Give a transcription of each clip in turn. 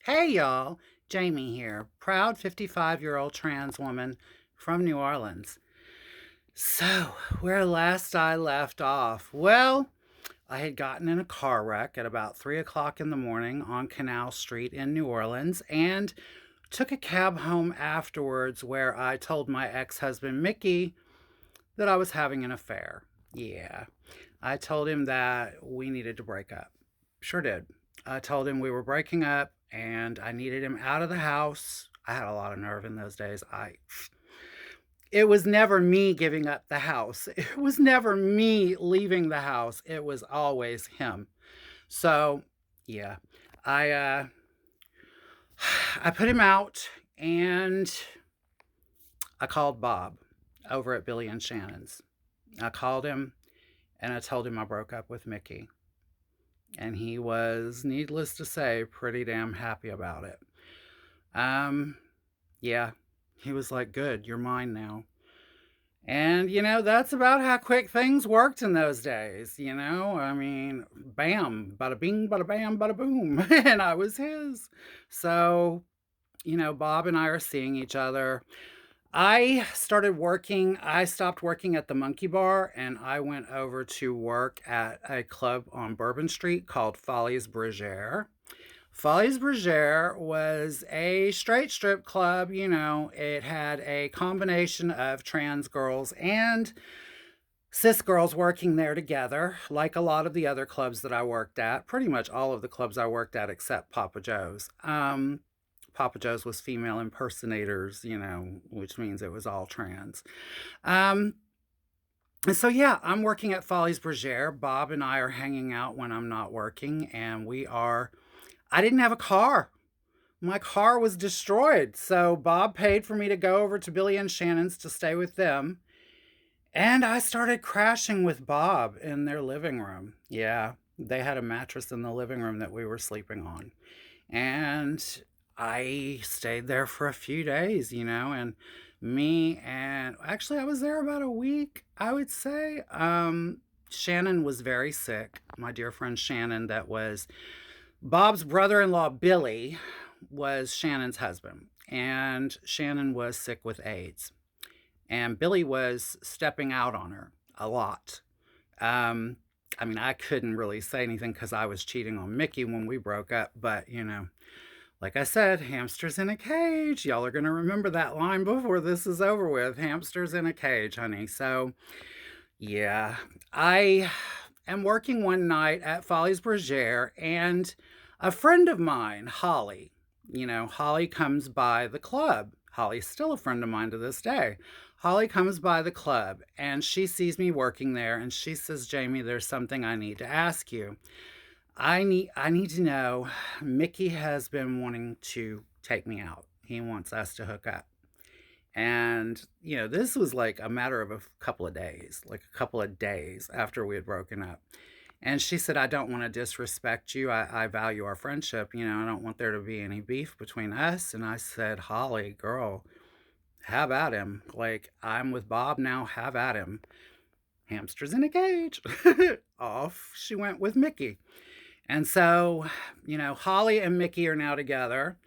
Hey y'all, Jamie here, proud 55-year-old trans woman from New Orleans. So, where last I left off? Well, I had gotten in a car wreck at about 3 o'clock in the morning on Canal Street in New Orleans and took a cab home afterwards where I told my ex husband Mickey that I was having an affair. Yeah, I told him that we needed to break up. Sure did. I told him we were breaking up and I needed him out of the house. I had a lot of nerve in those days. It was never me giving up the house. It was never me leaving the house. It was always him. So, yeah. I uh I put him out and I called Bob over at Billy and Shannon's. I called him and I told him I broke up with Mickey. And he was, needless to say, pretty damn happy about it. Um, yeah, he was like, "Good, you're mine now." And, that's about how quick things worked in those days, I mean, bam, bada bing, bada bam, bada boom. And I was his. So, Bob and I are seeing each other. I stopped working at the Monkey Bar and I went over to work at a club on Bourbon Street called Follies Bergère. Follies Bergère was a straight strip club. It had a combination of trans girls and cis girls working there together, like a lot of the other clubs that I worked at. Pretty much all of the clubs I worked at except Papa Joe's. Papa Joe's was female impersonators, which means it was all trans. Um, and so, yeah, I'm working at Follies Bergère. Bob and I are hanging out when I'm not working, and I didn't have a car. My car was destroyed. So Bob paid for me to go over to Billy and Shannon's to stay with them. And I started crashing with Bob in their living room. Yeah, they had a mattress in the living room that we were sleeping on. And I stayed there for a few days, and me and actually I was there about a week, I would say. Shannon was very sick. My dear friend Shannon, that was Bob's brother in law, Billy, was Shannon's husband. And Shannon was sick with AIDS. And Billy was stepping out on her a lot. Um, I mean, I couldn't really say anything because I was cheating on Mickey when we broke up. But, like I said, hamsters in a cage. Y'all are going to remember that line before this is over with. Hamsters in a cage, honey. So, yeah, I am working one night at Follies Bergère, and a friend of mine, Holly, Holly comes by the club. Holly's still a friend of mine to this day. Holly comes by the club and she sees me working there and she says, "Jamie, there's something I need to ask you. I need to know, Mickey has been wanting to take me out. He wants us to hook up." And, this was like a matter of a couple of days, like a couple of days after we had broken up. And she said, "I don't want to disrespect you. I value our friendship. I don't want there to be any beef between us." And I said, "Holly, girl, have at him. Like, I'm with Bob now. Have at him. Hamsters in a cage." Off she went with Mickey. And so, Holly and Mickey are now together.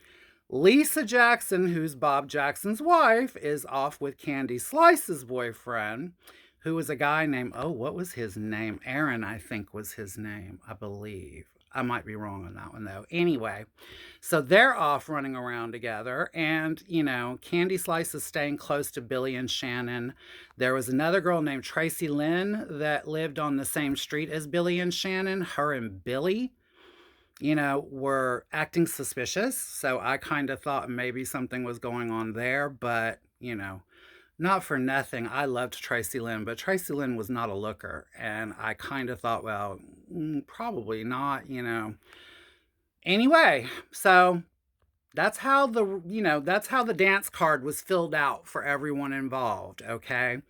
Lisa Jackson, who's Bob Jackson's wife, is off with Candy Slice's boyfriend, who was a guy named, oh, what was his name? Aaron, I think was his name, I believe. I might be wrong on that one, though. Anyway, so they're off running around together. And, Candy Slice is staying close to Billy and Shannon. There was another girl named Tracy Lynn that lived on the same street as Billy and Shannon. Her and Billy were acting suspicious. So I kind of thought maybe something was going on there, but, not for nothing. I loved Tracy Lynn, but Tracy Lynn was not a looker. And I kind of thought, well, probably not. Anyway, so that's how the dance card was filled out for everyone involved, okay?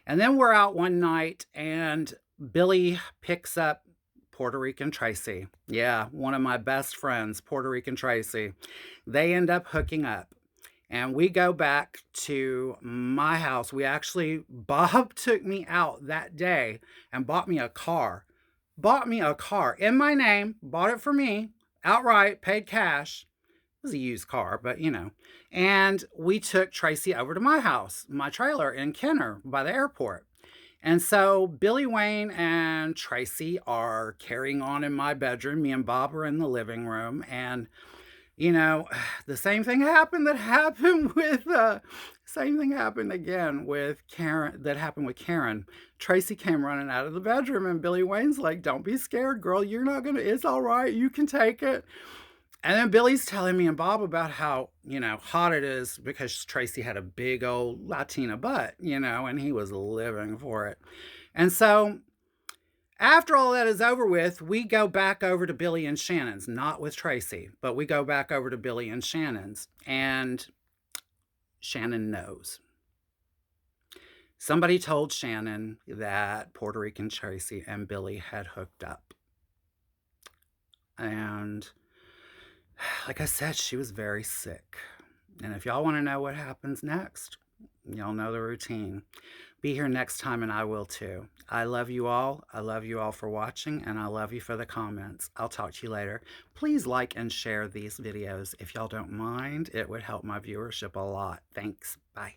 And then we're out one night and Billy picks up Puerto Rican Tracy. Yeah, one of my best friends, Puerto Rican Tracy. They end up hooking up. And we go back to my house. Bob took me out that day and bought me a car. Bought me a car in my name, bought it for me, outright, paid cash. was a used car, but you know. And we took Tracy over to my house, my trailer in Kenner by the airport. And so Billy Wayne and Tracy are carrying on in my bedroom. Me and Bob are in the living room. And, you know, the same thing happened that happened with, same thing happened again with Karen, that happened with Karen. Tracy came running out of the bedroom, and Billy Wayne's like, "Don't be scared, girl. You're not going to, it's all right. You can take it." And then Billy's telling me and Bob about how, you know, hot it is because Tracy had a big old Latina butt, you know, and he was living for it. And so after all that is over with, we go back over to Billy and Shannon's, not with Tracy, but we go back over to Billy and Shannon's, and Shannon knows. Somebody told Shannon that Puerto Rican Tracy and Billy had hooked up. And like I said, she was very sick. And if y'all want to know what happens next, y'all know the routine. Be here next time, and I will too. I love you all. I love you all for watching, and I love you for the comments. I'll talk to you later. Please like and share these videos if y'all don't mind. It would help my viewership a lot. Thanks. Bye.